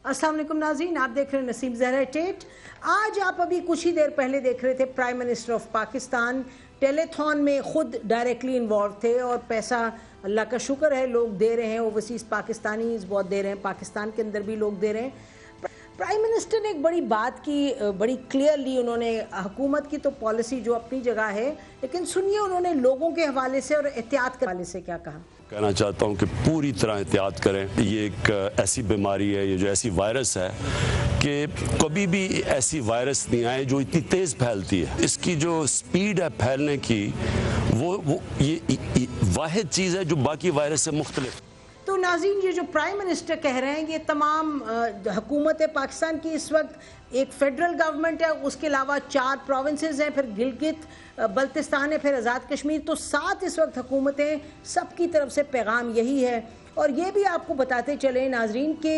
अस्सलाम वालेकुम नाज़रीन, आप देख रहे हैं नसीम ज़हरा टेट। आज आप अभी कुछ ही देर पहले देख रहे थे prime minister of Pakistan telethon में खुद डायरेक्टली इन्वॉल्व थे और पैसा अल्लाह का शुक्र है लोग दे रहे हैं, ओवरसीज़ पाकिस्तानीज़ बहुत दे रहे हैं, पाकिस्तान के अंदर भी लोग दे रहे हैं। प्राइम मिनिस्टर ने एक बड़ी बात की, बड़ी क्लियरली उन्होंने हुकूमत की तो पॉलिसी जो अपनी जगह है, लेकिन सुनिए उन्होंने लोगों के हवाले से और एहतियात के हवाले से क्या कहा। कहना चाहता हूँ कि पूरी तरह एहतियात करें। ये एक ऐसी बीमारी है, ये जो ऐसी वायरस है कि कभी भी ऐसी वायरस नहीं आए जो इतनी तेज़ फैलती है। इसकी जो स्पीड है फैलने की वो ये वाहिद चीज़ है जो बाकी वायरस से मुख्तलिफ। तो नाज़रीन, ये जो प्राइम मिनिस्टर कह रहे हैं, ये तमाम हुकूमत पाकिस्तान की इस वक्त एक फेडरल गवर्नमेंट है, उसके अलावा 4 प्रोविंसेस हैं, फिर गिलगित बल्तिस्तान है, फिर आज़ाद कश्मीर, तो 7 इस वक्त हुकूमतें, सबकी तरफ से पैगाम यही है। और ये भी आपको बताते चले नाज़रीन कि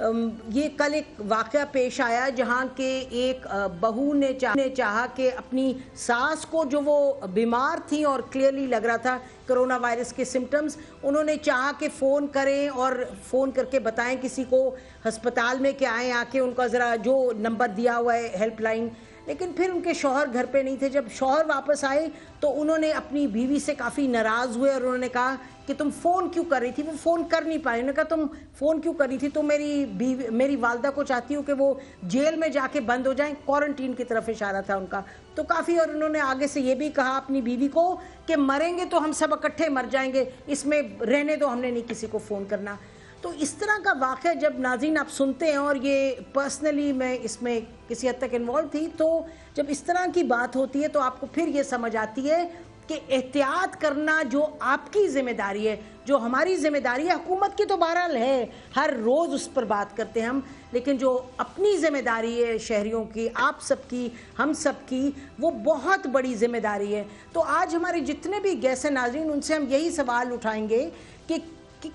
ये कल एक वाक़या पेश आया जहाँ के एक बहू ने चाहा कि अपनी सास को, जो वो बीमार थी और क्लियरली लग रहा था कोरोना वायरस के सिम्टम्स, उन्होंने चाहा कि फ़ोन करें और फ़ोन करके बताएं किसी को हस्पताल में कि आएँ, आके उनका ज़रा जो नंबर दिया हुआ है हेल्पलाइन, लेकिन फिर उनके शौहर घर पे नहीं थे। जब शौहर वापस आए तो उन्होंने अपनी बीवी से काफ़ी नाराज़ हुए और उन्होंने कहा कि तुम फ़ोन क्यों कर रही थी। वो फ़ोन कर नहीं पाई। उन्होंने कहा तुम फ़ोन क्यों कर रही थी, तो मेरी वालदा को चाहती हूँ कि वो जेल में जाके बंद हो जाएं, क्वारंटीन की तरफ इशारा था उनका। तो काफ़ी, और उन्होंने आगे से ये भी कहा अपनी बीवी को कि मरेंगे तो हम सब इकट्ठे मर जाएंगे, इसमें रहने दो, हमने नहीं किसी को फ़ोन करना। तो इस तरह का वाक़या जब नाज़रीन आप सुनते हैं, और ये पर्सनली मैं इसमें किसी हद तक इन्वॉल्व थी, तो जब इस तरह की बात होती है तो आपको फिर ये समझ आती है कि एहतियात करना जो आपकी ज़िम्मेदारी है, जो हमारी ज़िम्मेदारी है, हुकूमत की तो बहरहाल है, हर रोज़ उस पर बात करते हैं हम, लेकिन जो अपनी ज़िम्मेदारी है शहरियों की, आप सबकी, हम सबकी, वो बहुत बड़ी ज़िम्मेदारी है। तो आज हमारे जितने भी गेस्ट हैं नाज़रीन, उनसे हम यही सवाल उठाएंगे कि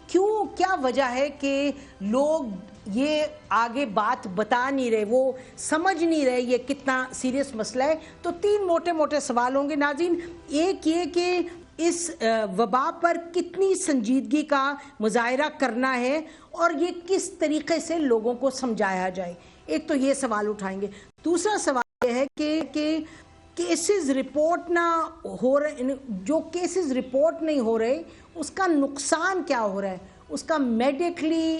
क्यों, क्या वजह है कि लोग ये आगे बात बता नहीं रहे, वो समझ नहीं रहे ये कितना सीरियस मसला है। तो 3 मोटे मोटे सवाल होंगे नाज़रीन। एक ये कि इस वबा पर कितनी संजीदगी का मुजाहिरा करना है और ये किस तरीके से लोगों को समझाया जाए, एक तो ये सवाल उठाएंगे। दूसरा सवाल यह है कि केसेस रिपोर्ट ना हो रहे, जो केसेस रिपोर्ट नहीं हो रहे उसका नुकसान क्या हो रहा है, उसका मेडिकली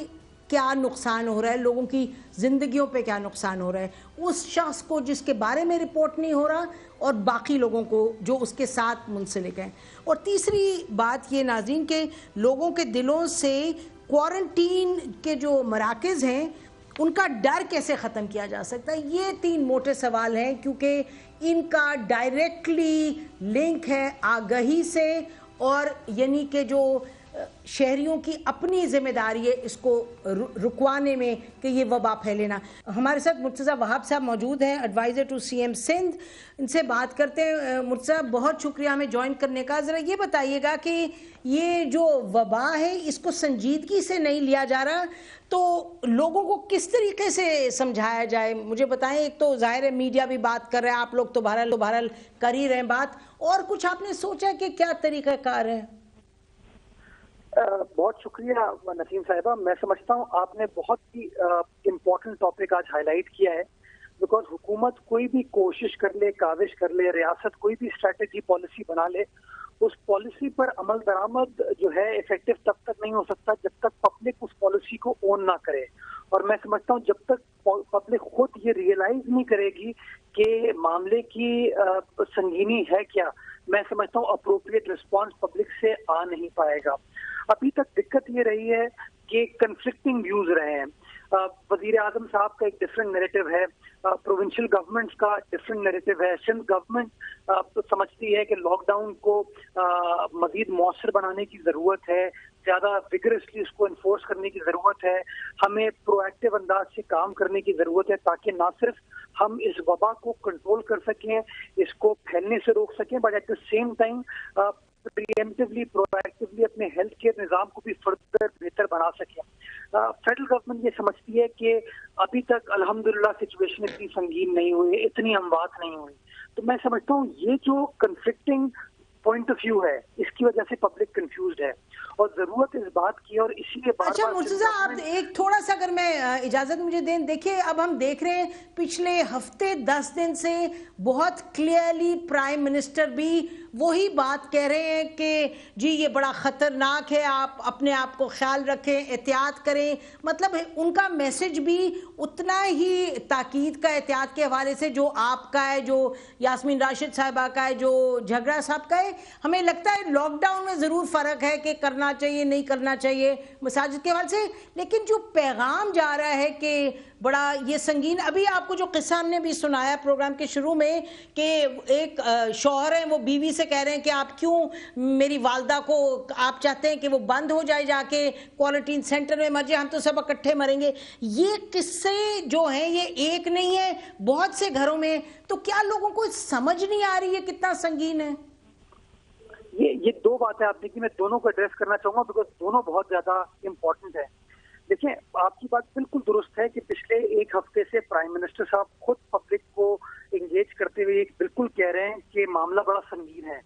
क्या नुकसान हो रहा है, लोगों की ज़िंदगियों पे क्या नुकसान हो रहा है, उस शख्स को जिसके बारे में रिपोर्ट नहीं हो रहा और बाकी लोगों को जो उसके साथ मुंसलिक हैं। और तीसरी बात ये नाज़रीन के लोगों के दिलों से क्वारंटीन के जो मराकज़ हैं उनका डर कैसे ख़त्म किया जा सकता है। ये 3 मोटे सवाल हैं क्योंकि इनका डायरेक्टली लिंक है आगाही से, और यानी कि जो शहरियों की अपनी जिम्मेदारी है इसको रुकवाने में कि ये वबा फैले ना। हमारे साथ मुर्तज़ा वहाब साहब मौजूद हैं, एडवाइज़र टू सीएम सिंध। इनसे बात करते हैं। मुर्तज़ा, बहुत शुक्रिया हमें ज्वाइन करने का। ज़रा ये बताइएगा कि ये जो वबा है इसको संजीदगी से नहीं लिया जा रहा, तो लोगों को किस तरीके से समझाया जाए, मुझे बताएं। एक तो ज़ाहिर है मीडिया भी बात कर रहा है, आप लोग तो बहरहाल कर ही रहे हैं बात, और कुछ आपने सोचा कि क्या तरीक़ाकार है? बहुत शुक्रिया नसीम साहिबा। मैं समझता हूँ आपने बहुत ही इम्पोर्टेंट टॉपिक आज हाईलाइट किया है, बिकॉज हुकूमत कोई भी कोशिश कर ले, काविश कर ले, रियासत कोई भी स्ट्रैटेजी पॉलिसी बना ले, उस पॉलिसी पर अमल दरामद जो है इफेक्टिव तब तक नहीं हो सकता जब तक पब्लिक उस पॉलिसी को ओन ना करे। और मैं समझता हूँ जब तक पब्लिक खुद ये रियलाइज नहीं करेगी कि मामले की संगीनी है क्या, मैं समझता हूँ अप्रोप्रिएट रिस्पॉन्स पब्लिक से आ नहीं पाएगा। अभी तक दिक्कत ये रही है कि कंफ्लिक्टिंग व्यूज रहे हैं। वजीर आजम साहब का एक डिफरेंट नैरेटिव है, प्रोविंशियल गवर्नमेंट्स का डिफरेंट नैरेटिव है। सिंध गवर्नमेंट तो समझती है कि लॉकडाउन को मजीद मौसर बनाने की ज़रूरत है, ज़्यादा विगरसली इसको इन्फोर्स करने की ज़रूरत है, हमें प्रोएक्टिव अंदाज से काम करने की ज़रूरत है ताकि ना सिर्फ हम इस वबा को कंट्रोल कर सकें, इसको फैलने से रोक सकें, but at the same time preemptively, proactively अपने हेल्थ केयर निज़ाम को भी फर्दर बेहतर बना सकें। फेडरल गवर्नमेंट ये समझती है कि अभी तक अल्हम्दुलिल्लाह सिचुएशन इतनी संगीन नहीं हुई, इतनी अमवात नहीं हुई। तो मैं समझता हूँ ये जो कंफ्लिक्टिंग पॉइंट ऑफ व्यू है, इसकी वजह से पब्लिक कंफ्यूज्ड है और जरूरत इस बात की और इसीलिए अच्छा मुर्तजा, आप एक थोड़ा सा अगर मैं इजाजत मुझे दें, देखिए अब हम देख रहे हैं पिछले हफ्ते 10 दिन से बहुत क्लियरली प्राइम मिनिस्टर भी वही बात कह रहे हैं कि जी ये बड़ा खतरनाक है, आप अपने आप को ख्याल रखें, एहतियात करें। मतलब उनका मैसेज भी उतना ही ताकीद का एहतियात के हवाले से जो आपका है, जो यास्मीन राशिद साहिबा का है, जो झगड़ा साहब का है। हमें लगता है लॉकडाउन में ज़रूर फ़र्क है कि करना चाहिए नहीं करना चाहिए मसाजिद के हवाले से, लेकिन जो पैगाम जा रहा है कि बड़ा ये संगीन। अभी आपको जो किस्सा हमने भी सुनाया प्रोग्राम के शुरू में कि एक शौहर है वो बीवी से कह रहे हैं कि आप क्यों मेरी वालदा को, आप चाहते हैं कि वो बंद हो जाए, जाके क्वारंटीन सेंटर में मर जाए, हम तो सब इकट्ठे मरेंगे। ये किस्से जो हैं ये एक नहीं है, बहुत से घरों में। तो क्या लोगों को समझ नहीं आ रही है कितना संगीन है? ये दो बातें आपने की, मैं दोनों को एड्रेस करना चाहूंगा बिकॉज दोनों बहुत ज्यादा इंपॉर्टेंट है। देखिए, आपकी बात बिल्कुल दुरुस्त है कि पिछले एक हफ्ते से प्राइम मिनिस्टर साहब खुद पब्लिक को एंगेज करते हुए बिल्कुल कह रहे हैं कि मामला बड़ा संगीन है,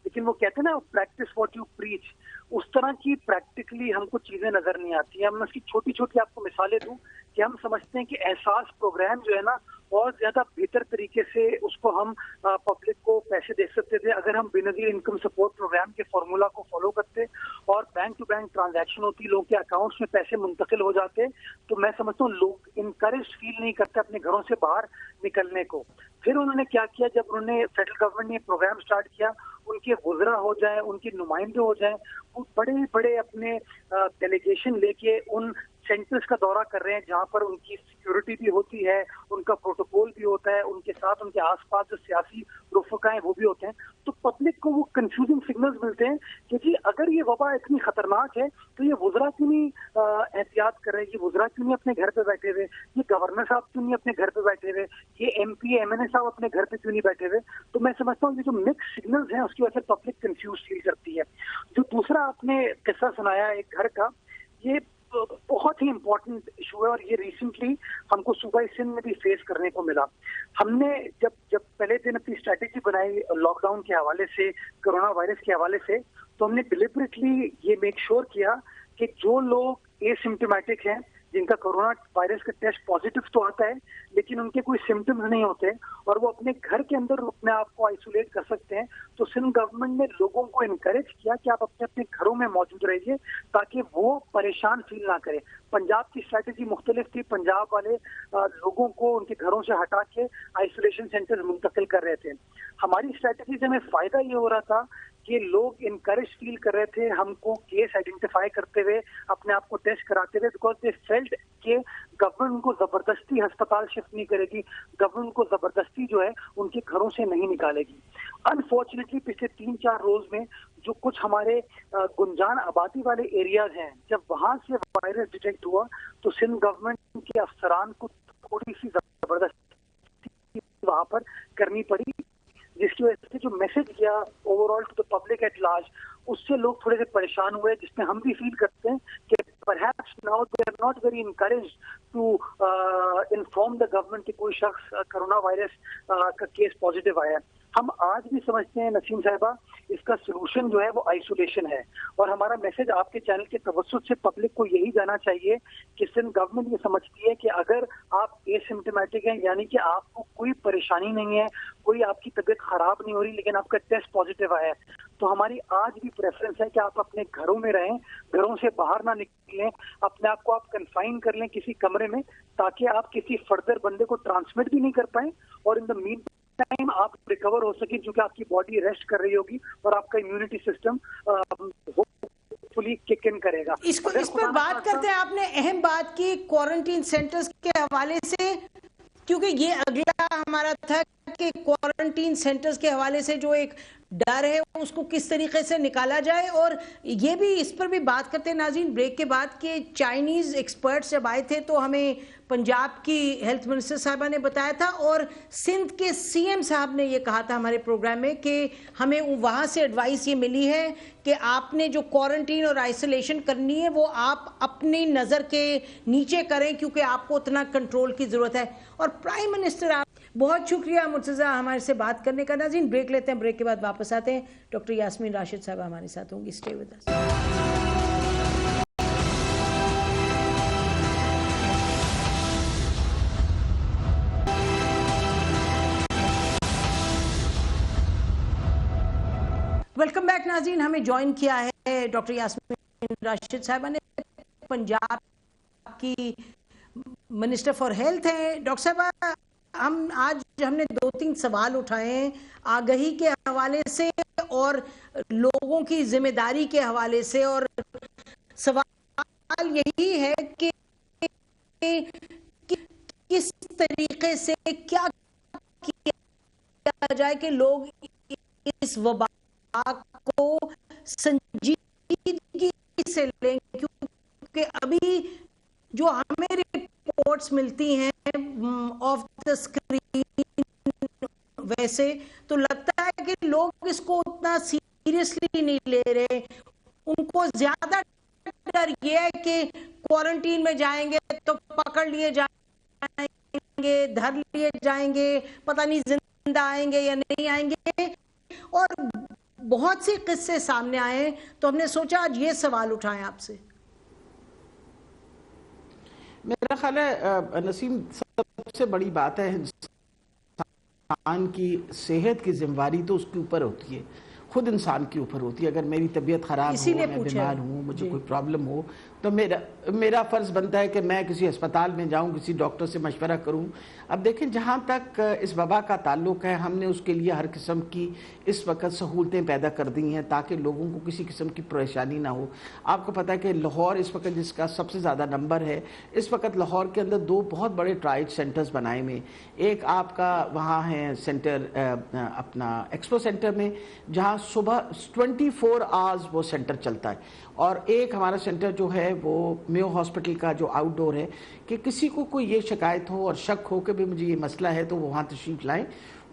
लेकिन वो कहते हैं ना प्रैक्टिस व्हाट यू प्रीच, उस तरह की प्रैक्टिकली हमको चीजें नजर नहीं आती हैं। मैं उसकी छोटी छोटी आपको मिसालें दूं कि हम समझते हैं कि एहसास प्रोग्राम जो है ना और ज्यादा बेहतर तरीके से उसको हम पब्लिक को पैसे दे सकते थे अगर हम बेनजीर इनकम सपोर्ट प्रोग्राम के फॉर्मूला को फॉलो करते और बैंक टू बैंक ट्रांजैक्शन होती, लोगों के अकाउंट्स में पैसे मुंतकिल हो जाते, तो मैं समझता हूँ लोग इनकरेज फील नहीं करते अपने घरों से बाहर निकलने को। फिर उन्होंने क्या किया, जब उन्होंने फेडरल गवर्नमेंट ने प्रोग्राम स्टार्ट किया, उनके वुज़रा हो जाए, उनके नुमाइंदे हो जाए, वो बड़े बड़े अपने डेलीगेशन लेके उन सेंटर्स का दौरा कर रहे हैं जहां पर उनकी सिक्योरिटी भी होती है, उनका प्रोटोकॉल भी होता है, उनके साथ उनके आसपास जो सियासी रुफका हैं वो भी होते हैं। तो पब्लिक को वो कंफ्यूजिंग सिग्नल्स मिलते हैं कि जी अगर ये वबा इतनी खतरनाक है तो ये वुज़रा क्यों नहीं एहतियात कर रहे, ये वुज़रा क्यों नहीं अपने घर पे बैठे हुए, ये गवर्नर साहब क्यों नहीं अपने घर पे बैठे हुए, ये MP MNA साहब अपने घर पे क्यों नहीं बैठे हुए। तो मैं समझता हूँ ये जो मिक्स सिग्नल्स हैं उसकी वजह से पब्लिक कंफ्यूज फील करती है। जो दूसरा आपने किस्सा सुनाया एक घर का, ये बहुत ही इम्पोर्टेंट इशू है और ये रिसेंटली हमको सूबा सिंध में भी फेस करने को मिला। हमने जब पहले दिन अपनी स्ट्रैटेजी बनाई लॉकडाउन के हवाले से, कोरोना वायरस के हवाले से, तो हमने डिलिबरेटली ये मेक श्योर किया कि जो लोग एसिम्प्टोमेटिक हैं, जिनका कोरोना वायरस का टेस्ट पॉजिटिव तो आता है लेकिन उनके कोई सिम्टम्स नहीं होते और वो अपने घर के अंदर अपने आप को आइसोलेट कर सकते हैं, तो सिंध गवर्नमेंट ने लोगों को इनकरेज किया कि आप अपने अपने घरों में मौजूद रहिए ताकि वो परेशान फील ना करें। पंजाब की स्ट्रैटेजी मुख्तलिफ थी, पंजाब वाले लोगों को उनके घरों से हटा के आइसोलेशन सेंटर मुंतकिल कर रहे थे। हमारी स्ट्रैटेजी से हमें फायदा ये हो रहा था कि लोग इनकरेज फील कर रहे थे हमको केस आइडेंटिफाई करते हुए, अपने आप को टेस्ट कराते हुए, बिकॉज दे फेल्ट कि गवर्नमेंट उनको जबरदस्ती अस्पताल शिफ्ट नहीं करेगी, गवर्नमेंट उनको जबरदस्ती जो है उनके घरों से नहीं निकालेगी। अनफॉर्चुनेटली पिछले 3-4 रोज में जो कुछ हमारे गुंजान आबादी वाले एरियाज हैं, जब वहां से वायरस डिटेक्ट हुआ तो सिंध गवर्नमेंट के अफसरान को थोड़ी सी जबरदस्ती वहां पर करनी पड़ी, जिसकी वजह से जो मैसेज गया overall to the public at large, उससे लोग थोड़े से परेशान हुए, जिसमें हम भी फील करते हैं कि perhaps now they are not very encouraged to inform the government कि कोई शख्स कोरोना वायरस का केस पॉजिटिव आया है। हम आज भी समझते हैं नसीम साहिबा इसका सोल्यूशन जो है वो आइसोलेशन है और हमारा मैसेज आपके चैनल के तवज्जुह से पब्लिक को यही जाना चाहिए कि सिंध गवर्नमेंट ये समझती है कि अगर आप एसिम्प्टोमेटिक हैं, यानी कि आपको कोई परेशानी नहीं है, कोई आपकी तबीयत खराब नहीं हो रही लेकिन आपका टेस्ट पॉजिटिव आया है, तो हमारी आज भी प्रेफरेंस है कि आप अपने घरों में रहें, घरों से बाहर ना निकलें, अपने आप को आप कन्फाइन कर लें किसी कमरे में ताकि आप किसी फर्दर बंदे को ट्रांसमिट भी नहीं कर पाए और इन द मीन टाइम आप रिकवर हो सके, क्योंकि आपकी बॉडी रेस्ट कर रही होगी और आपका immunity system hopefully kick in करेगा। इस पर बात करते हैं, आपने अहम बात की क्वारंटीन सेंटर्स के हवाले से, क्योंकि ये अगला हमारा था कि क्वारंटीन सेंटर्स के हवाले से जो एक डर है उसको किस तरीके से निकाला जाए। और ये भी इस पर भी बात करते हैं नाज़रीन ब्रेक के बाद कि चाइनीज़ एक्सपर्ट्स जब आए थे तो हमें पंजाब की हेल्थ मिनिस्टर साहबा ने बताया था और सिंध के CM साहब ने ये कहा था हमारे प्रोग्राम में कि हमें वहाँ से एडवाइस ये मिली है कि आपने जो क्वारंटीन और आइसोलेशन करनी है वो आप अपनी नज़र के नीचे करें क्योंकि आपको उतना कंट्रोल की ज़रूरत है। और प्राइम मिनिस्टर بہت شکریہ مرتضیٰ ہمارے سے بات کرنے کا. ناظرین بریک لیتے ہیں, بریک کے بعد واپس آتے ہیں. ڈاکٹر یاسمین راشد صاحبہ ہمارے ساتھ ہوں گی. Stay with us. Welcome back ناظرین. ہمیں جوائن کیا ہے ڈاکٹر یاسمین راشد صاحبہ نے, پنجاب کی منسٹر فار ہیلتھ ہیں. ڈاکٹر صاحبہ ہم نے 2-3 سوال اٹھائے ہیں آگہی کے حوالے سے اور لوگوں کی ذمہ داری کے حوالے سے, اور سوال یہی ہے کہ کس طریقے سے کیا کیا جائے کہ لوگ اس وبا کو سنجیدگی سے لیں, کیونکہ ابھی جو ہمیں رپورٹس ملتی ہیں آف دا اسکرین ویسے تو لگتا ہے کہ لوگ اس کو اتنا سیریسلی نہیں لے رہے. ان کو زیادہ ڈر یہ ہے کہ کوارنٹین میں جائیں گے تو پکڑ لیے جائیں گے, دھر لیے جائیں گے, پتہ نہیں زندہ آئیں گے یا نہیں آئیں گے, اور بہت سے قصے سامنے آئے ہیں. تو ہم نے سوچا آج یہ سوال اٹھائیں آپ سے. میرا خیال ہے نسیم, سب سے بڑی بات ہے انسان کی صحت کی ذمہ داری تو اس کے اوپر ہوتی ہے, خود انسان کے اوپر ہوتی ہے. اگر میری طبیعت خراب ہو, میں بیمار ہوں, مجھے کوئی پرابلم ہو, تو میرا فرض بنتا ہے کہ میں کسی ہسپتال میں جاؤں, کسی ڈاکٹر سے مشورہ کروں. اب دیکھیں, جہاں تک اس وبا کا تعلق ہے, ہم نے اس کے لیے ہر قسم کی اس وقت سہولتیں پیدا کر دی ہیں تاکہ لوگوں کو کسی قسم کی پریشانی نہ ہو. آپ کو پتہ ہے کہ لاہور اس وقت جس کا سب سے زیادہ نمبر ہے, اس وقت لاہور کے اندر 2 بہت بڑے ٹرائل سینٹرز بنائے ہوئے. ایک آپ کا وہاں ہے سینٹر اپنا ایکسپو سینٹر میں, جہاں صبح 24 آورز وہ سینٹر چلتا ہے, اور ایک ہمارا سینٹر جو ہے وہ میو ہاسپٹل کا جو آؤٹ ڈور ہے, کہ کسی کو کوئی یہ شکایت ہو اور شک ہو کہ مجھے یہ مسئلہ ہے تو وہ وہاں تشریف لائیں,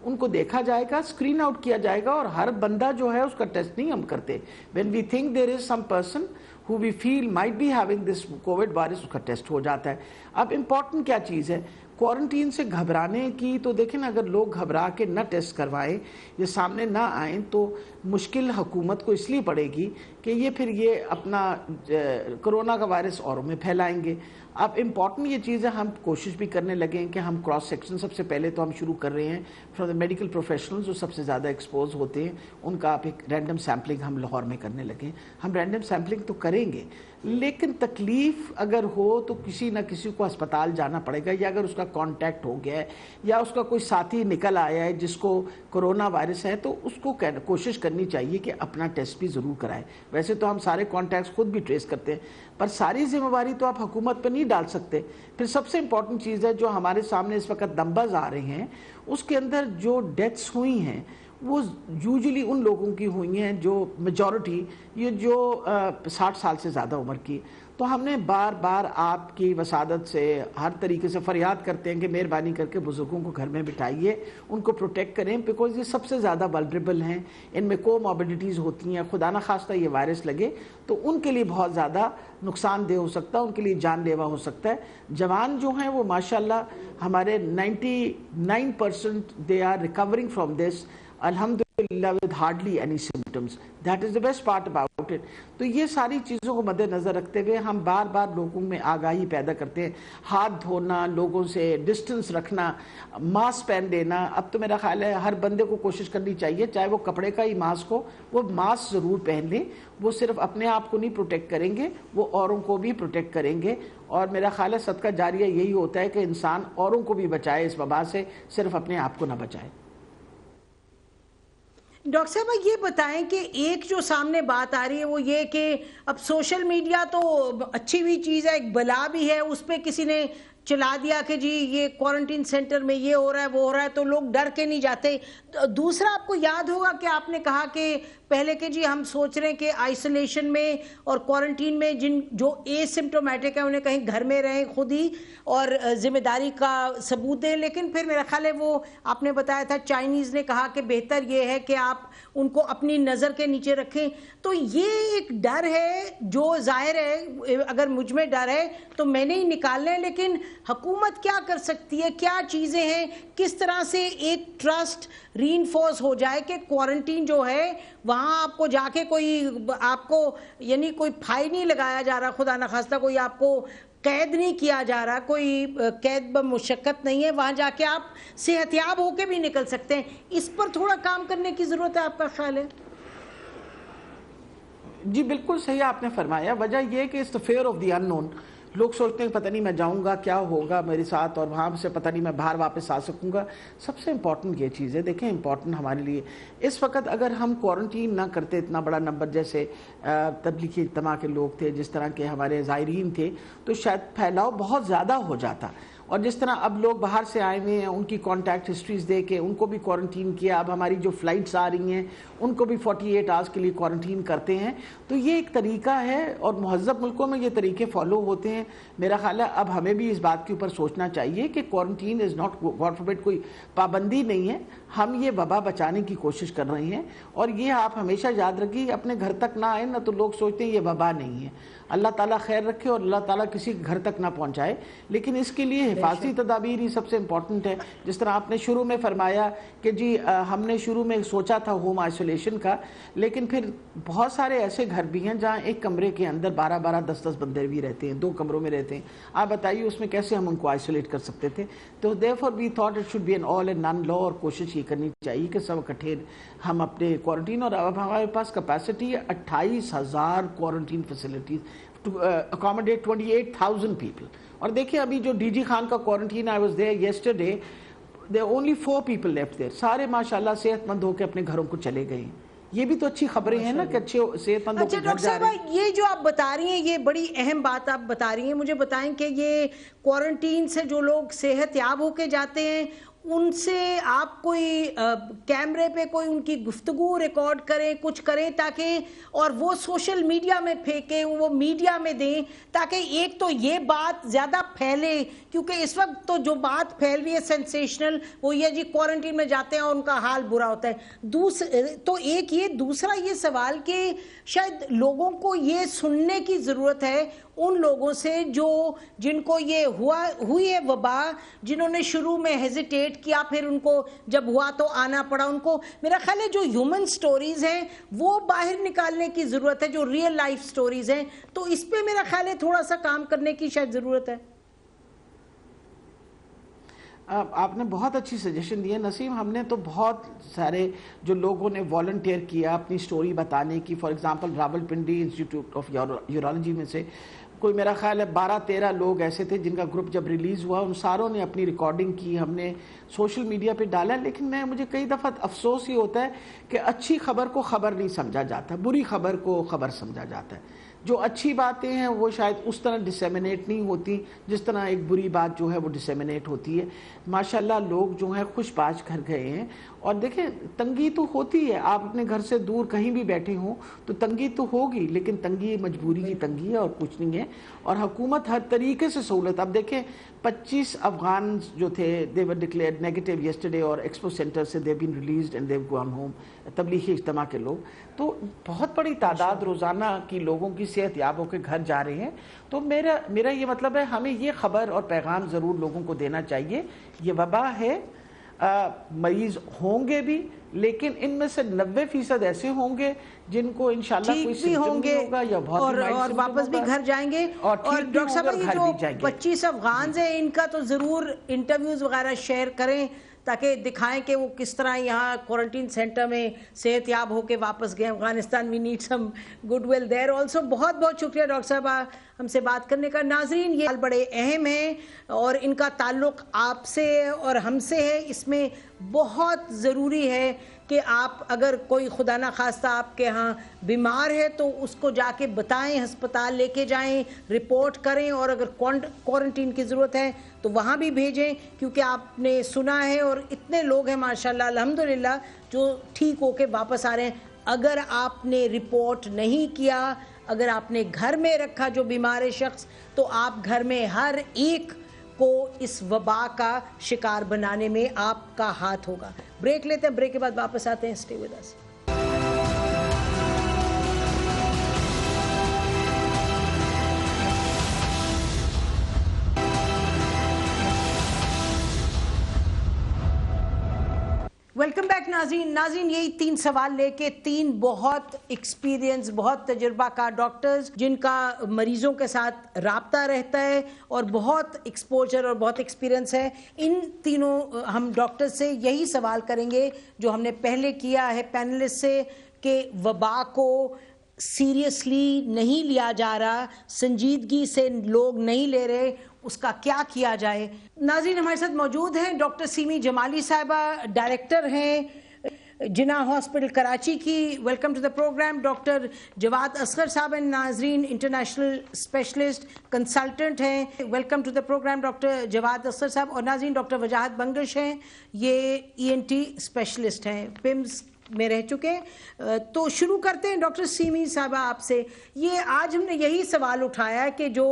ان کو دیکھا جائے گا, اسکرین آؤٹ کیا جائے گا, اور ہر بندہ جو ہے اس کا ٹیسٹ نہیں ہم کرتے. when we think there is some person who we feel might be having this COVID virus, اس کا ٹیسٹ ہو جاتا ہے. اب امپورٹنٹ کیا چیز ہے کوارنٹین سے گھبرانے کی, تو دیکھیں اگر لوگ گھبرا کے نہ ٹیسٹ کروائیں یا سامنے نہ آئیں تو مشکل حکومت کو اس لیے پڑے گی کہ یہ پھر یہ اپنا کرونا کا وائرس اوروں میں پھیلائیں گے. اب امپورٹنٹ یہ چیز ہے, ہم کوشش بھی کرنے لگے ہیں کہ ہم کراس سیکشن سب سے پہلے تو ہم شروع کر رہے ہیں فرام دا میڈیکل پروفیشنلز جو سب سے زیادہ ایکسپوز ہوتے ہیں, ان کا آپ ایک رینڈم سیمپلنگ ہم لاہور میں کرنے لگے. ہم رینڈم سیمپلنگ تو کریں گے, لیکن تکلیف اگر ہو تو کسی نہ کسی کو اسپتال جانا پڑے گا, یا اگر اس کا کانٹیکٹ ہو گیا ہے یا اس کا کوئی ساتھی نکل آیا ہے جس کو کرونا وائرس ہے, تو اس کو کوشش کرنی چاہیے کہ اپنا ٹیسٹ بھی ضرور کرائے. ویسے تو ہم سارے کانٹیکٹس خود بھی ٹریس کرتے ہیں, پر ساری ذمہ داری تو آپ حکومت پہ نہیں ڈال سکتے. پھر سب سے امپورٹنٹ چیز ہے جو ہمارے سامنے اس وقت نمبرز آ رہے ہیں, اس کے اندر جو ڈیتھس ہوئی ہیں وہ یوزلی ان لوگوں کی ہوئی ہیں جو میجورٹی یہ جو 60 سال سے زیادہ عمر کی. تو ہم نے بار بار آپ کی وسادت سے ہر طریقے سے فریاد کرتے ہیں کہ مہربانی کر کے بزرگوں کو گھر میں بٹھائیے, ان کو پروٹیکٹ کریں, بیکاز یہ سب سے زیادہ ولنریبل ہیں, ان میں کو موبلٹیز ہوتی ہیں, خدا نہ خواستہ یہ وائرس لگے تو ان کے لیے بہت زیادہ نقصان دہ ہو سکتا ہے, ان کے لیے جان لیوا ہو سکتا ہے. جوان جو ہیں وہ ماشاءاللہ ہمارے 99% they are recovering from this alhamdulillah with hardly any symptoms. That is the best part about it. تو یہ ساری چیزوں کو مد نظر رکھتے ہوئے ہم بار بار لوگوں میں آگاہی پیدا کرتے ہیں, ہاتھ دھونا, لوگوں سے ڈسٹنس رکھنا, ماسک پہن لینا. اب تو میرا خیال ہے ہر بندے کو کوشش کرنی چاہیے, چاہے وہ کپڑے کا ہی ماسک ہو, وہ ماسک ضرور پہن لیں. وہ صرف اپنے آپ کو نہیں پروٹیکٹ کریں گے, وہ اوروں کو بھی پروٹیکٹ کریں گے. اور میرا خیال ہے صدقہ جاریہ یہی ہوتا ہے کہ انسان اوروں کو بھی بچائے اس وبا سے, صرف اپنے آپ کو نہ بچائے. ڈاکٹر صاحب یہ بتائیں کہ ایک جو سامنے بات آ رہی ہے وہ یہ کہ اب سوشل میڈیا تو اچھی بھی چیز ہے, ایک بلا بھی ہے, اس پہ کسی نے چلا دیا کہ جی یہ کوارنٹین سینٹر میں یہ ہو رہا ہے وہ ہو رہا ہے, تو لوگ ڈر کے نہیں جاتے. دوسرا آپ کو یاد ہوگا کہ آپ نے کہا کہ پہلے کہ جی ہم سوچ رہے ہیں کہ آئسولیشن میں اور کوارنٹین میں جو اے سمپٹومیٹک ہیں انہیں کہیں گھر میں رہیں خود ہی اور ذمہ داری کا ثبوت دیں, لیکن پھر میرا خیال ہے وہ آپ نے بتایا تھا چائنیز نے کہا کہ بہتر یہ ہے کہ آپ ان کو اپنی نظر کے نیچے رکھیں. تو یہ ایک ڈر ہے جو ظاہر ہے, اگر مجھ میں ڈر ہے تو میں نے ہی نکالنا ہے, لیکن हुकूमत क्या कर सकती है, क्या चीज़ें हैं, किस तरह से एक ट्रस्ट रीइंफोर्स हो जाए कि क्वारंटीन जो है वहाँ आपको जाके कोई आपको यानी कोई फाइन नहीं लगाया जा रहा, खुदा न खास्ता कोई आपको कैद नहीं किया जा रहा, कोई कैद ब मुशक्कत नहीं है, वहाँ जाके आप सेहतयाब होके भी निकल सकते हैं। इस पर थोड़ा काम करने की ज़रूरत है, आपका ख्याल है? जी बिल्कुल सही आपने फरमाया। वजह यह कि it's the fear of the unknown. लोग सोचते हैं पता नहीं मैं जाऊंगा क्या होगा मेरे साथ, और वहाँ से पता नहीं मैं बाहर वापस आ सकूंगा। सबसे इम्पॉर्टेंट ये चीज़ है, देखें इम्पॉर्टेंट हमारे लिए इस वक्त अगर हम क्वारंटीन ना करते, इतना बड़ा नंबर जैसे तबलीगी इज्तिमा के लोग थे, जिस तरह के हमारे ज़ायरीन थे, तो शायद फैलाव बहुत ज़्यादा हो जाता। और जिस तरह अब लोग बाहर से आए हुए हैं, उनकी कॉन्टैक्ट हिस्ट्रीज दे के उनको भी क्वारंटीन किया। अब हमारी जो फ़्लाइट्स आ रही हैं उनको भी 48 आवर्स के लिए क्वारंटीन करते हैं। तो ये एक तरीका है और महज़्ज़ब मुल्कों में ये तरीके फॉलो होते हैं। मेरा ख्याल है अब हमें भी इस बात के ऊपर सोचना चाहिए कि quarantine is not God forbid कोई पाबंदी नहीं है, हम ये वबा बचाने की कोशिश कर रहे हैं। और ये आप हमेशा याद रखिए, अपने घर तक ना आए ना तो लोग सोचते हैं ये वबा नहीं है। अल्लाह ताला खैर रखे और अल्लाह ताला किसी के घर तक ना पहुंचाए, लेकिन इसके लिए हिफाजती तदाबीर ही सबसे इम्पॉर्टेंट है। जिस तरह आपने शुरू में फरमाया कि जी हमने शुरू में सोचा था होम आइसोलेशन का, लेकिन फिर बहुत सारे ऐसे घर भी हैं जहाँ एक कमरे के अंदर 12-12, 10-10 बंदे भी रहते हैं, 2 कमरों में रहते हैं। आप बताइए उसमें कैसे हम उनको आइसोलेट कर सकते थे? तो therefore we thought it should be an all and none law, और कोशिश ये करनी चाहिए कि सब इकट्ठे हम अपने क्वारंटीन। और अब हमारे पास कैपेसिटी है 28,000 quarantine facilities to accommodate 28,000 people. और देखिए अभी जो डीजी खान का quarantine, I was there yesterday, there only 4 people left there, सारे माशाल्लाह सेहतमंद होकर अपने घरों को चले गए। ये भी तो अच्छी खबरें हैं ना कि अच्छे सेहतमंद अच्छा डॉक्टर साहब, ये जो आप बता रही हैं ये बड़ी अहम बात आप बता रही हैं। मुझे बताएं कि ये क्वारंटीन से जो लोग सेहतयाब होके जाते हैं उनसे आप कोई कैमरे पे कोई उनकी गुफ्तगू रिकॉर्ड करें, कुछ करें ताकि, और वो सोशल मीडिया में फेंकें, वो मीडिया में दें, ताकि एक तो ये बात ज़्यादा फैले, क्योंकि इस वक्त तो जो बात फैल रही है सेंसेशनल, वो ये जी क्वारंटीन में जाते हैं और उनका हाल बुरा होता है। तो एक ये, दूसरा ये सवाल कि शायद लोगों को ये सुनने की ज़रूरत है उन लोगों से जो जिनको ये हुई है वबा, जिन्होंने शुरू में हेजिटेट किया, फिर उनको जब हुआ तो आना पड़ा। उनको मेरा ख्याल है जो ह्यूमन स्टोरीज हैं वो बाहर निकालने की ज़रूरत है, जो रियल लाइफ स्टोरीज हैं। तो इस पे मेरा ख्याल है थोड़ा सा काम करने की शायद ज़रूरत है। आपने बहुत अच्छी सजेशन दी है नसीम। हमने तो बहुत सारे जो लोगों ने वॉलंटियर किया अपनी स्टोरी बताने की, for example Rawalpindi institute of urology में से कोई मेरा ख्याल है 12-13 लोग ऐसे थे जिनका ग्रुप जब रिलीज़ हुआ उन सारों ने अपनी रिकॉर्डिंग की, हमने सोशल मीडिया पे डाला। लेकिन मुझे कई दफ़ा अफसोस ये होता है कि अच्छी खबर को खबर नहीं समझा जाता, बुरी खबर को खबर समझा जाता है। जो अच्छी बातें हैं वो शायद उस तरह डिसेमिनेट नहीं होती जिस तरह एक बुरी बात जो है वो डिसेमिनेट होती है। माशाल्लाह लोग जो हैं खुशबाश घर गए हैं। और देखें तंगी तो होती है, आप अपने घर से दूर कहीं भी बैठे हों तो तंगी तो होगी, लेकिन तंगी मजबूरी की तंगी है और कुछ नहीं है। और हुकूमत हर तरीके से सहूलत, अब देखें 25 अफगान जो थे they were declared negative yesterday, और एक्सपो सेंटर से they been released and they've gone home, Tablighi Ijtima के लोग। तो बहुत बड़ी तादाद रोज़ाना की लोगों की सेहत याब होकर घर जा रहे हैं। तो मेरा ये मतलब है हमें ये खबर और पैगाम ज़रूर लोगों को देना चाहिए, ये वबा है, मरीज होंगे भी, लेकिन इनमें से 90% ऐसे होंगे जिनको इंशाल्लाह कोई सिम्पटम नहीं होगा या बहुत और वापस भी घर जाएंगे। और डॉक्टर साहब ये जो 25 अफगान हैं इनका तो ज़रूर इंटरव्यूज़ वगैरह शेयर करें ताकि दिखाएं कि वो किस तरह यहाँ क्वारंटीन सेंटर में सेहतयाब होकर वापस गए Afghanistan. We need some goodwill there also. बहुत बहुत शुक्रिया डॉक्टर साहब हमसे बात करने का। नाजरीन ये बड़े अहम हैं और इनका ताल्लुक़ आपसे और हमसे है। इसमें बहुत ज़रूरी है कि आप अगर कोई खुदा ना खास्ता आपके यहाँ बीमार है तो उसको जाके बताएं, हस्पताल लेके जाएं, रिपोर्ट करें, और अगर क्वारंटीन की ज़रूरत है तो वहाँ भी भेजें, क्योंकि आपने सुना है और इतने लोग हैं माशाल्लाह अल्हम्दुलिल्लाह जो ठीक होके वापस आ रहे हैं। अगर आपने रिपोर्ट नहीं किया, अगर आपने घर में रखा जो बीमार है शख्स, तो आप घर में हर एक को इस वबा का शिकार बनाने में आपका हाथ होगा। ब्रेक लेते हैं, ब्रेक के बाद वापस आते हैं। Stay with us. Welcome back नाज़रीन। नाज़रीन, यही 3 सवाल लेके 3 बहुत एक्सपीरियंस, बहुत तजुर्बाकार डॉक्टर्स जिनका मरीजों के साथ राब्ता रहता है और बहुत एक्सपोजर और बहुत एक्सपीरियंस है, इन तीनों हम डॉक्टर से यही सवाल करेंगे जो हमने पहले किया है पैनलिस्ट से, कि वबा को सीरियसली नहीं लिया जा रहा, संजीदगी से लोग नहीं ले रहे, उसका क्या किया जाए। नाज़रीन, हमारे साथ मौजूद हैं डॉक्टर सीमी जमाली साहिबा, डायरेक्टर हैं जिना हॉस्पिटल कराची की। Welcome to the programme. Doctor Jawad Asghar sahab हैं नाज़रीन, इंटरनेशनल स्पेशलिस्ट कंसल्टेंट हैं। Welcome to the programme doctor Jawad Asghar sahab. और नाज़रीन, डॉक्टर वजाहत बंगश हैं, ये ENT स्पेशलिस्ट हैं, PIMS में रह चुके हैं। तो शुरू करते हैं डॉक्टर सीमी साहबा आपसे। ये आज हमने यही सवाल उठाया है कि जो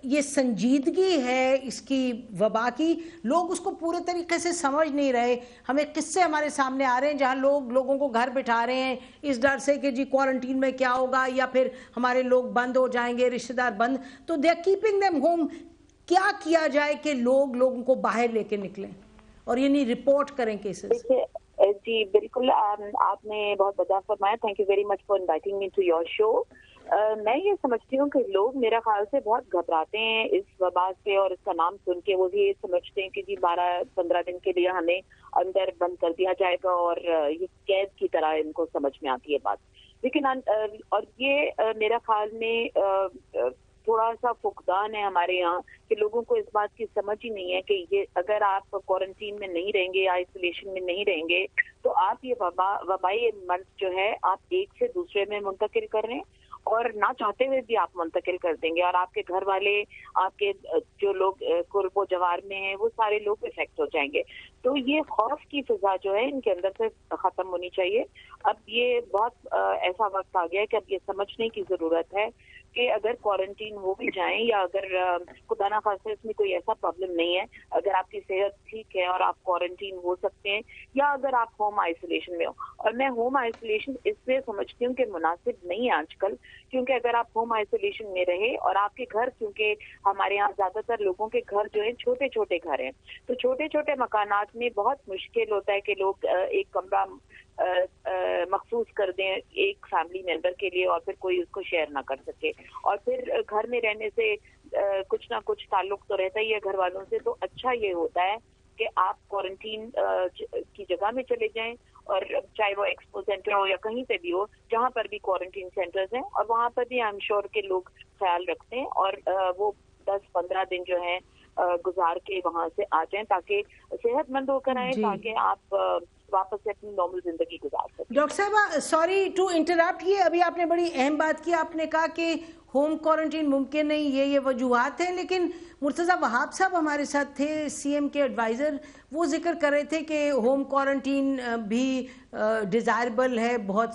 ये संजीदगी है इसकी वबा की, लोग उसको पूरे तरीके से समझ नहीं रहे। हमें किस्से हमारे सामने आ रहे हैं जहां लोगों को घर बिठा रहे हैं इस डर से कि जी क्वारंटीन में क्या होगा, या फिर हमारे लोग बंद हो जाएंगे, रिश्तेदार बंद, तो they are keeping them home. क्या किया जाए कि लोगों को बाहर लेके निकलें और ये नहीं रिपोर्ट करें केसेस? जी बिल्कुल, आपने बहुत बढ़िया फरमाया। Thank you very much for inviting me to your show. मैं ये समझती हूँ कि लोग मेरा ख्याल से बहुत घबराते हैं इस वबा से, और इसका नाम सुन के वो भी ये समझते हैं कि जी 12-15 दिन के लिए हमें अंदर बंद कर दिया जाएगा, और ये कैद की तरह इनको समझ में आती है बात। लेकिन और ये मेरा ख्याल में थोड़ा सा फुकदान है हमारे यहाँ कि लोगों को इस बात की समझ ही नहीं है कि ये अगर आप क्वारंटीन में नहीं रहेंगे या आइसोलेशन में नहीं रहेंगे तो आप ये वबाई मर्ज जो है आप एक से दूसरे में मुंतकिल कर रहे हैं, और ना चाहते हुए भी आप मुंतकिल कर देंगे, और आपके घर वाले, आपके जो लोग कुर्बो जवार में हैं, वो सारे लोग इफेक्ट हो जाएंगे। तो ये खौफ की फिजा जो है इनके अंदर से खत्म होनी चाहिए। अब ये बहुत ऐसा वक्त आ गया है कि अब ये समझने की जरूरत है कि अगर क्वारंटीन हो भी जाएं, या अगर खुदा ना खास्ता इसमें कोई ऐसा प्रॉब्लम नहीं है, अगर आपकी सेहत ठीक है और आप क्वारंटीन हो सकते हैं, या अगर आप होम आइसोलेशन में हो। और मैं होम आइसोलेशन इसलिए समझती हूँ कि मुनासिब नहीं है आजकल, क्योंकि अगर आप होम आइसोलेशन में रहे और आपके घर, क्योंकि हमारे यहाँ ज्यादातर लोगों के घर जो है छोटे छोटे घर हैं, तो छोटे छोटे मकानात में बहुत मुश्किल होता है कि लोग एक कमरा मखसूस कर दें एक फैमिली मेंबर के लिए, और फिर कोई उसको शेयर ना कर सके। और फिर घर में रहने से कुछ ना कुछ ताल्लुक तो रहता ही है घर वालों से। तो अच्छा ये होता है कि आप क्वारंटीन की जगह में चले जाएं, और चाहे वो एक्सपो सेंटर हो या कहीं पे भी हो, जहाँ पर भी क्वारंटीन सेंटर्स हैं, और वहाँ पर भी आई एम श्योर के लोग ख्याल रखते हैं, और वो 10-15 दिन जो है गुजार के वहाँ से आ जाएं, ताकि सेहतमंद होकर आए, ताकि आप वापस से अपनी नॉर्मल जिंदगी गुजार सकें। डॉक्टर साहबा, सॉरी टू इंटरप्ट, ये अभी आपने बड़ी अहम बात की। आपने कहा कि होम क्वारंटीन मुमकिन नहीं, ये वजूहात हैं, लेकिन मुर्तज़ा वहाब साहब हमारे साथ थे, CM के एडवाइज़र, वो जिक्र कर रहे थे कि होम क्वारंटीन भी डिज़ायरेबल है बहुत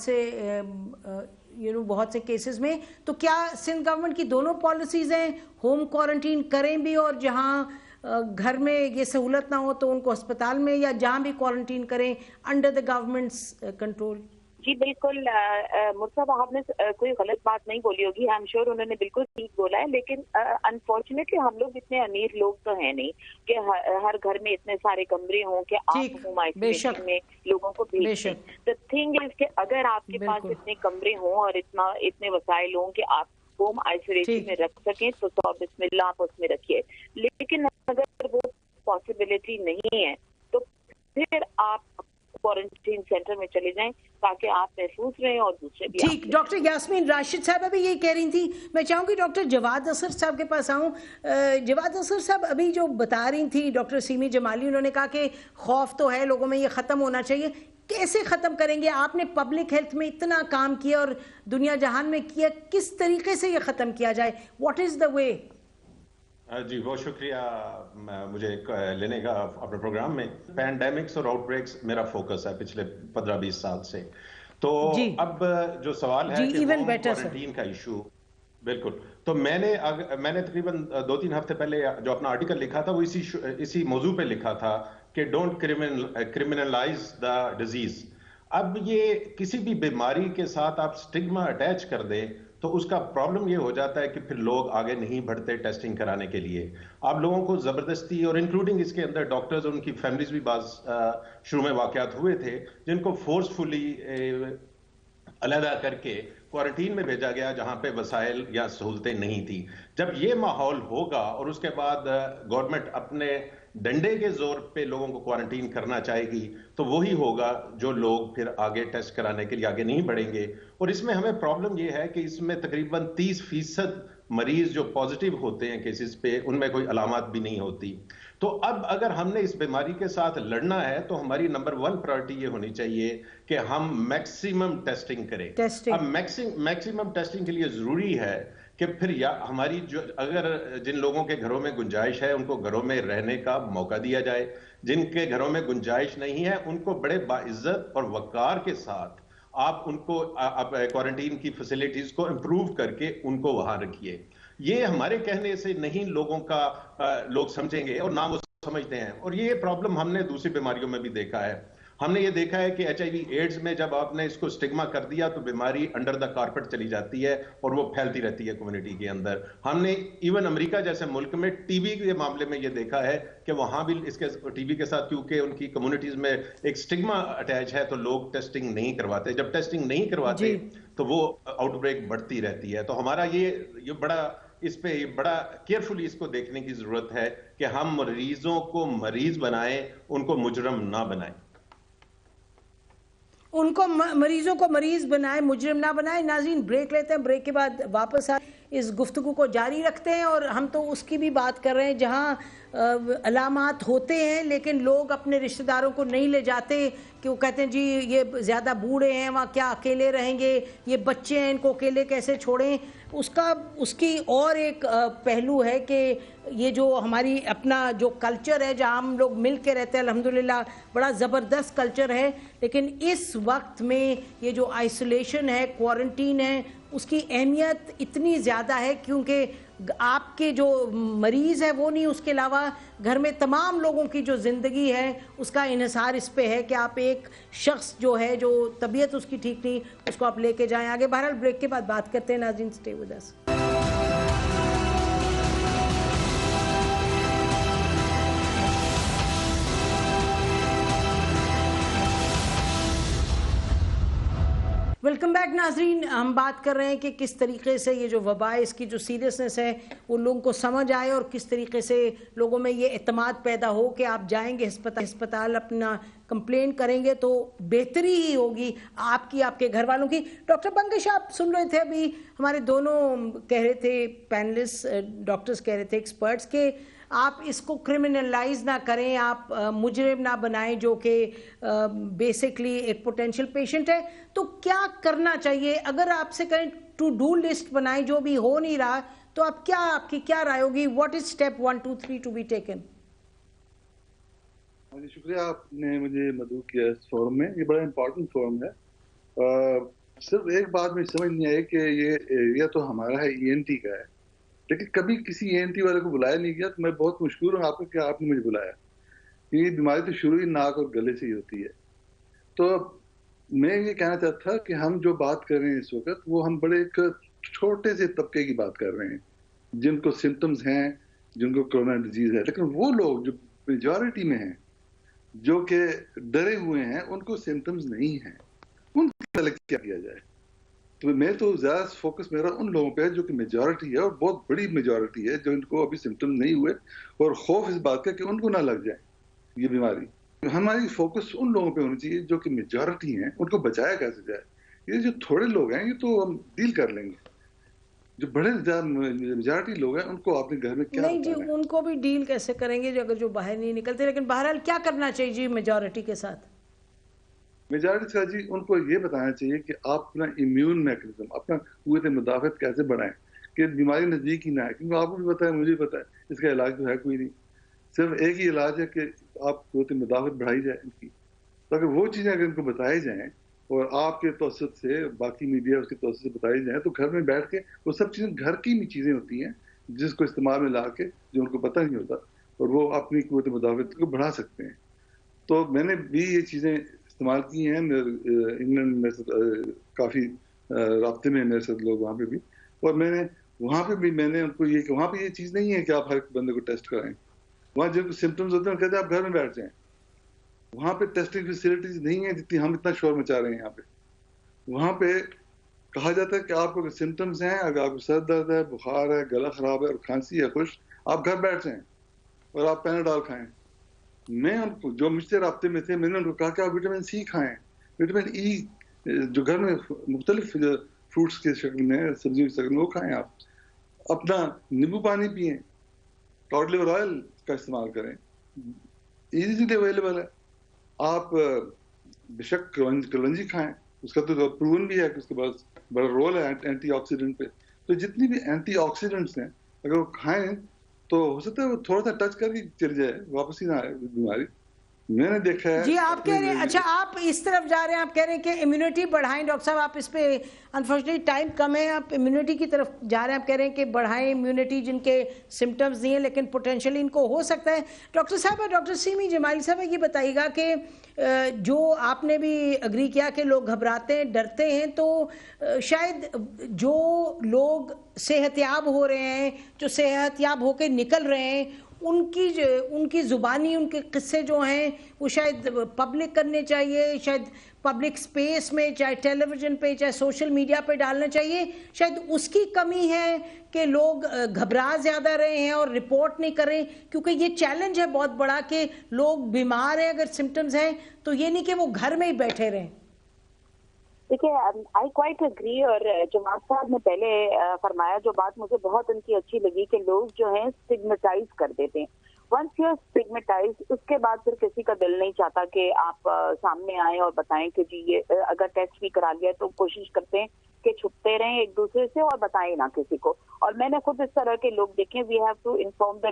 से केसेस में। तो क्या सिंध गवर्नमेंट की दोनों पॉलिसीज़ हैं, होम क्वारंटीन करें भी, और जहां घर में ये सहूलत ना हो तो उनको अस्पताल में, या जहां भी क्वारंटीन करें अंडर द गवर्नमेंट्स कंट्रोल? जी बिल्कुल, मुर्तज़ा वहाब ने कोई गलत बात नहीं बोली होगी, आई एम श्योर उन्होंने बिल्कुल ठीक बोला है। लेकिन अनफॉर्चुनेटली हम लोग इतने अमीर लोग तो हैं नहीं कि हर घर में इतने सारे कमरे हों कि आप होम आइसोलेशन में लोगों को भेज दें। द थिंग इज कि अगर आपके पास इतने कमरे हों और इतने वसाइल हों कि आप होम आइसोलेशन में रख सकें, तो बिस्मिल्लाह आप उसमें रखिए। लेकिन अगर वो पॉसिबिलिटी नहीं है तो फिर आप क्वारंटीन सेंटर में चले जाएं, ताकि आप महफूज रहें और दूसरे भी। ठीक, डॉक्टर यास्मीन राशिद साहब अभी यही कह रही थी। मैं चाहूंगी डॉक्टर जवाद असगर साहब के पास आऊं। जवाद असगर साहब अभी जो बता रही थी डॉक्टर सीमी जमाली, उन्होंने कहा कि खौफ तो है लोगों में, ये खत्म होना चाहिए। कैसे खत्म करेंगे? आपने पब्लिक हेल्थ में इतना काम किया और दुनिया जहान में किया, किस तरीके से ये खत्म किया जाए? What is the way? जी बहुत शुक्रिया मुझे लेने का अपने प्रोग्राम में। पैंडेमिक्स और आउटब्रेक्स मेरा फोकस है पिछले 15-20 साल से। तो अब जो सवाल है कि क्वारंटीन का इशू, बिल्कुल, तो मैंने तकरीबन 2-3 हफ्ते पहले जो अपना आर्टिकल लिखा था वो इसी मौजू पे लिखा था कि डोंट क्रिमिनलाइज द डिजीज। अब ये किसी भी बीमारी के साथ आप स्टिग्मा अटैच कर दें تو اس کا پرابلم یہ ہو جاتا ہے کہ پھر لوگ آگے نہیں بڑھتے ٹیسٹنگ کرانے کے لیے. آپ لوگوں کو زبردستی اور انکلوڈنگ اس کے اندر ڈاکٹرز اور ان کی فیملیز بھی بعض شروع میں واقعات ہوئے تھے جن کو فورسفلی علیحدہ کر کے کوارنٹین میں بھیجا گیا جہاں پہ وسائل یا سہولتیں نہیں تھی. جب یہ ماحول ہوگا اور اس کے بعد گورنمنٹ اپنے ڈنڈے کے زور پہ لوگوں کو کوارنٹین کرنا چاہے گی تو وہی ہوگا جو لوگ پھر آگے ٹیسٹ کرانے کے لیے آگے نہیں بڑھیں گے. اور اس میں ہمیں پرابلم یہ ہے کہ اس میں تقریباً 30% مریض جو پازیٹیو ہوتے ہیں کیسز پہ ان میں کوئی علامات بھی نہیں ہوتی. تو اب اگر ہم نے اس بیماری کے ساتھ لڑنا ہے تو ہماری نمبر 1 پرائرٹی یہ ہونی چاہیے کہ ہم میکسیمم ٹیسٹنگ کریں. اب میکسیمم ٹیسٹنگ کے لیے ضروری ہے کہ پھر یا ہماری جو اگر جن لوگوں کے گھروں میں گنجائش ہے ان کو گھروں میں رہنے کا موقع دیا جائے, جن کے گھروں میں گنجائش نہیں ہے ان کو بڑے باعزت اور وقار کے ساتھ آپ ان کو کوارنٹین کی فیسلٹیز کو امپروو کر کے ان کو وہاں رکھیے. یہ ہمارے کہنے سے نہیں لوگوں کا لوگ سمجھیں گے اور نہ وہ سمجھتے ہیں. اور یہ پرابلم ہم نے دوسری بیماریوں میں بھی دیکھا ہے. ہم نے یہ دیکھا ہے کہ HIV ایڈز میں جب آپ نے اس کو سٹگما کر دیا تو بیماری انڈر دا کارپٹ چلی جاتی ہے اور وہ پھیلتی رہتی ہے کمیونٹی کے اندر. ہم نے ایون امریکہ جیسے ملک میں TB کے معاملے میں یہ دیکھا ہے کہ وہاں بھی اس کے TB کے ساتھ کیونکہ ان کی کمیونٹیز میں ایک سٹگما اٹیچ ہے تو لوگ ٹیسٹنگ نہیں کرواتے. جب ٹیسٹنگ نہیں کرواتے تو وہ آؤٹ بریک بڑھتی رہتی ہے. تو ہمارا یہ بڑا اس پہ بڑا کیئرفلی اس کو دیکھنے کی ضرورت ہے کہ ہم مریضوں کو مریض بنائیں, ان کو مجرم نہ بنائیں. ان کو مریضوں کو مریض بنائیں, مجرم نہ بنائیں. ناظرین بریک لیتے ہیں, بریک کے بعد واپس اس گفتگو کو جاری رکھتے ہیں. اور ہم تو اس کی بھی بات کر رہے ہیں جہاں علامات ہوتے ہیں لیکن لوگ اپنے رشتہ داروں کو نہیں لے جاتے کہ وہ کہتے ہیں جی یہ زیادہ بوڑھے ہیں, وہاں کیا اکیلے رہیں گے, یہ بچے ہیں ان کو اکیلے کیسے چھوڑیں. اس کی اور ایک پہلو ہے کہ یہ جو ہماری اپنا جو کلچر ہے جہاں ہم لوگ مل کے رہتے ہیں الحمدللہ بڑا زبردست کلچر ہے, لیکن اس وقت میں یہ جو آئسولیشن ہے, کوارنٹین ہے, اس کی اہمیت اتنی زیادہ ہے کیونکہ آپ کے جو مریض ہے وہ نہیں, اس کے علاوہ گھر میں تمام لوگوں کی جو زندگی ہے اس کا انحصار اس پہ ہے کہ آپ ایک شخص جو ہے جو طبیعت اس کی ٹھیک نہیں اس کو آپ لے کے جائیں آگے. بہرحال بریک کے بعد بات کرتے ہیں. ناظرین stay with us. Welcome back ناظرین. ہم بات کر رہے ہیں کہ کس طریقے سے یہ جو وبا ہے اس کی جو سیریسنس ہے وہ لوگوں کو سمجھ آئے اور کس طریقے سے لوگوں میں یہ اعتماد پیدا ہو کہ آپ جائیں گے ہسپتال اپنا کمپلین کریں گے تو بہتری ہی ہوگی آپ کی, آپ کے گھر والوں کی. ڈاکٹر بنگش آپ سن رہے تھے ابھی ہمارے دونوں کہہ رہے تھے پینلسٹ ڈاکٹرز کہہ رہے تھے ایکسپرٹس کہ آپ اس کو کرمنلائز نہ کریں, آپ مجرم نہ بنائیں جو کہ بیسکلی ایک پوٹینشیل پیشنٹ ہے. تو کیا کرنا چاہیے اگر آپ سے کہیں ٹو ڈو لسٹ بنائیں جو بھی ہو نہیں رہا تو آپ کی کیا رائے ہوگی؟ What is step 1 2 3 to be taken? شکریہ آپ نے مجھے مدعو کیا اس فورم میں. یہ بڑا امپورٹنٹ فورم ہے. صرف ایک بات میں سمجھ نہیں آئی کہ یہ ایریا تو ہمارا ہے ENT کا ہے لیکن کبھی کسی ENT والے کو بلایا نہیں گیا. تو میں بہت مشکور ہوں آپ کو کہ آپ نے مجھے بلایا. یہ بیماری تو شروع ہی ناک اور گلے سے ہی ہوتی ہے. تو میں یہ کہنا چاہتا تھا کہ ہم جو بات کر رہے ہیں اس وقت وہ ہم بڑے ایک چھوٹے سے طبقے کی بات کر رہے ہیں جن کو سمٹمز ہیں, جن کو کورونا ڈیزیز ہے. لیکن وہ لوگ جو میجورٹی میں ہیں جو کہ ڈرے ہوئے ہیں ان کو سمٹمز نہیں ہیں, ان کو کیا کیا جائے؟ تو میں تو زیادہ فوکس میرا ان لوگوں پہ ہے جو کہ میجورٹی ہے اور بہت بڑی میجورٹی ہے جو ان کو ابھی سمٹم نہیں ہوئے اور خوف اس بات کا کہ ان کو نہ لگ جائے یہ بیماری. ہماری فوکس ان لوگوں پہ ہونی چاہیے جو کہ میجورٹی ہیں, ان کو بچایا کیسے جائے. یہ جو تھوڑے لوگ ہیں یہ تو ہم ڈیل کر لیں گے, جو بڑے میجورٹی لوگ ہیں ان کو اپنے گھر میں کیا نہیں جی ان کو بھی ڈیل کیسے کریں گے جو باہر نہیں نکلتے. لیکن بہرحال کیا کرنا چاہیے جی میجورٹی کے ساتھ؟ میجورٹی کا جی ان کو یہ بتانا چاہیے کہ آپ اپنا امیون میکنزم, اپنا قوت مدافعت کیسے بڑھائیں کہ بیماری نزدیک ہی نہ ہے. کیونکہ آپ کو بھی پتا ہے, مجھے بھی پتا ہے, اس کا علاج تو ہے کوئی نہیں. صرف ایک ہی علاج ہے کہ آپ قوت مدافعت بڑھائی جائے ان کی. تو اگر وہ چیزیں اگر ان کو بتائی جائیں اور آپ کے توسط سے, باقی میڈیا اس کے توسط سے بتائی جائیں تو گھر میں بیٹھ کے وہ سب چیزیں گھر کی بھی چیزیں ہوتی ہیں جس کو استعمال میں لا کے جو ان کو پتہ نہیں ہوتا اور وہ اپنی قوت مدافعت کو بڑھا سکتے ہیں. تو میں نے بھی یہ چیزیں استعمال کی ہیں. انگلینڈ میں کافی رابطے میں میرے ساتھ لوگ وہاں پہ بھی, اور میں نے وہاں پہ بھی میں نے ان کو یہ کہ وہاں پہ یہ چیز نہیں ہے کہ آپ ہر بندے کو ٹیسٹ کرائیں. وہاں جن سمٹمز ہوتے ہیں کہتے ہیں آپ گھر میں بیٹھ جائیں. وہاں پہ ٹیسٹنگ فیسلٹیز نہیں ہیں جتنی ہم اتنا شور مچا رہے ہیں یہاں پہ. وہاں پہ کہا جاتا ہے کہ آپ کو سمٹمز ہیں, اگر آپ کو سر درد ہے, بخار ہے, گلا خراب ہے اور کھانسی ہے, خشک, آپ گھر بیٹھ جائیں اور آپ پیناڈول کھائیں. میں ان کو جو مجھ سے رابطے میں تھے میں نے ان کو کہا کہ آپ وٹامن سی کھائیں, وٹامن ای جو گھر میں مختلف فروٹس کے شکل میں, سبزیوں کی شکل میں, وہ کھائیں. آپ اپنا نیمبو پانی پئیں, کاڈ لیور آئل کا استعمال کریں, ایزیلی اویلیبل ہے. آپ بے شک کلونجی کھائیں, اس کا تو پروون بھی ہے کہ اس کے پاس بڑا رول ہے اینٹی آکسیڈنٹ پہ. تو جتنی بھی اینٹی آکسیڈنٹس ہیں اگر وہ کھائیں تو ہو سکتا ہے وہ تھوڑا سا ٹچ کر کے چل جائے, واپس ہی نہ آئے بیماری. میں نے دیکھا ہے. جی آپ کہہ رہے ہیں, اچھا آپ اس طرف جا رہے ہیں, آپ کہہ رہے ہیں کہ امیونٹی بڑھائیں. ڈاکٹر صاحب آپ اس پہ انفارچونیٹلی ٹائم کم ہے, آپ امیونٹی کی طرف جا رہے ہیں. آپ کہہ رہے ہیں کہ بڑھائیں امیونٹی جن کے سمٹمز نہیں ہیں لیکن پوٹینشلی ان کو ہو سکتا ہے. ڈاکٹر صاحب, ڈاکٹر سیمی جمالی صاحب یہ بتائیے گا کہ جو آپ نے بھی اگری کیا کہ لوگ گھبراتے ہیں, ڈرتے ہیں, تو شاید جو لوگ صحت یاب ہو رہے ہیں, جو صحت یاب ہو کے نکل رہے ہیں, ان کی زبانی, ان کے قصے جو ہیں وہ شاید پبلک کرنے چاہیے, شاید پبلک سپیس میں, چاہے ٹیلی ویژن پہ, چاہے سوشل میڈیا پہ ڈالنا چاہیے. شاید اس کی کمی ہے کہ لوگ گھبرا زیادہ رہے ہیں اور رپورٹ نہیں کر رہے, کیونکہ یہ چیلنج ہے بہت بڑا کہ لوگ بیمار ہیں, اگر سمٹمز ہیں تو یہ نہیں کہ وہ گھر میں ہی بیٹھے رہیں. دیکھیے آئی کوائٹ اگری, اور جماعت صاحب نے پہلے فرمایا جو بات مجھے بہت ان کی اچھی لگی کہ لوگ جو ہیں اسٹگمیٹائز کر دیتے ہیں. ونس یو اسٹگمیٹائز, اس کے بعد پھر کسی کا دل نہیں چاہتا کہ آپ سامنے آئیں اور بتائیں کہ جی یہ اگر ٹیسٹ بھی کرا لیا تو کوشش کرتے ہیں کہ چھپتے رہیں ایک دوسرے سے اور بتائیں نہ کسی کو. اور میں نے خود اس طرح کے لوگ دیکھیں, we have to inform the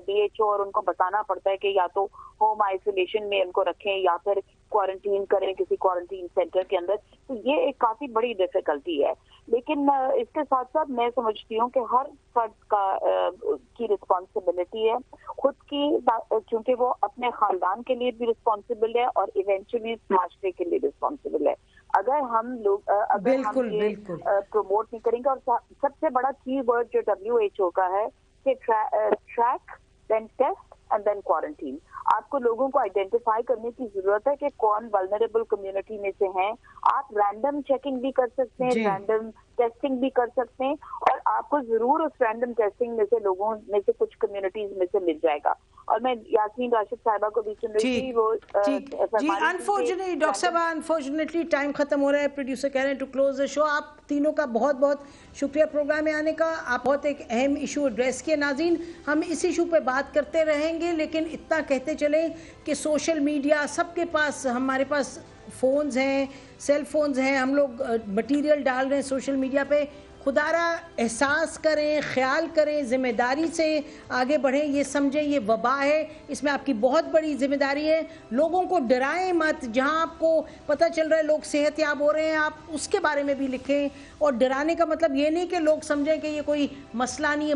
DHO, اور ان کو بتانا پڑتا ہے کہ یا تو ہوم آئسولیشن میں ان کو رکھیں یا پھر کوارنٹین کریں کسی کوارنٹین سینٹر کے اندر. تو یہ ایک کافی بڑی ڈیفیکلٹی ہے. لیکن اس کے ساتھ ساتھ میں سمجھتی ہوں کہ ہر فرد کی رسپانسبلٹی ہے خود کی, کیونکہ وہ اپنے خاندان کے لیے بھی رسپانسبل ہے اور ایونچولی معاشرے کے لیے رسپانسبل ہے. اگر ہم لوگ پروموٹ نہیں کریں گے, اور سب سے بڑا کی ورڈ جو WHO کا ہے کہ track, then test and then quarantine. آپ کو لوگوں کو آئیڈینٹیفائی کرنے کی ضرورت ہے کہ کون ولنریبل کمیونٹی میں سے ہیں. آپ رینڈم چیکنگ بھی کر سکتے ہیں, رینڈم ٹیسٹنگ بھی کر سکتے ہیں, اور آپ کو ضرور اس رینڈم ٹیسٹنگ میں سے لوگوں میں سے کچھ کمیونٹیز میں سے مل جائے گا. اور میں یاسمین راشد صاحبہ کو بھی سن رہی تھی, وہ انفارچونیٹلی ڈاکٹر صاحبہ انفارچونیٹلی ٹائم ختم ہو رہا ہے. پروڈیوسر کہہ رہے ہیں ٹو کلوز دا شو. آپ تینوں کا بہت بہت شکریہ پروگرام میں آنے کا. آپ بہت ایک اہم ایشو ایڈریس کیے. ناظرین, ہم اس ایشو پہ بات کرتے رہیں گے, لیکن اتنا کہتے چلیں کہ سوشل میڈیا سب کے پاس, ہمارے پاس فونز ہیں, سیل فونز ہیں, ہم لوگ مٹیریل ڈال رہے ہیں سوشل میڈیا پہ. خدا را احساس کریں, خیال کریں, ذمہ داری سے آگے بڑھیں. یہ سمجھیں یہ وبا ہے, اس میں آپ کی بہت بڑی ذمہ داری ہے. لوگوں کو ڈرائیں مت. جہاں آپ کو پتہ چل رہا ہے لوگ صحت یاب ہو رہے ہیں, آپ اس کے بارے میں بھی لکھیں. اور ڈرانے کا مطلب یہ نہیں کہ لوگ سمجھیں کہ یہ کوئی مسئلہ نہیں ہے.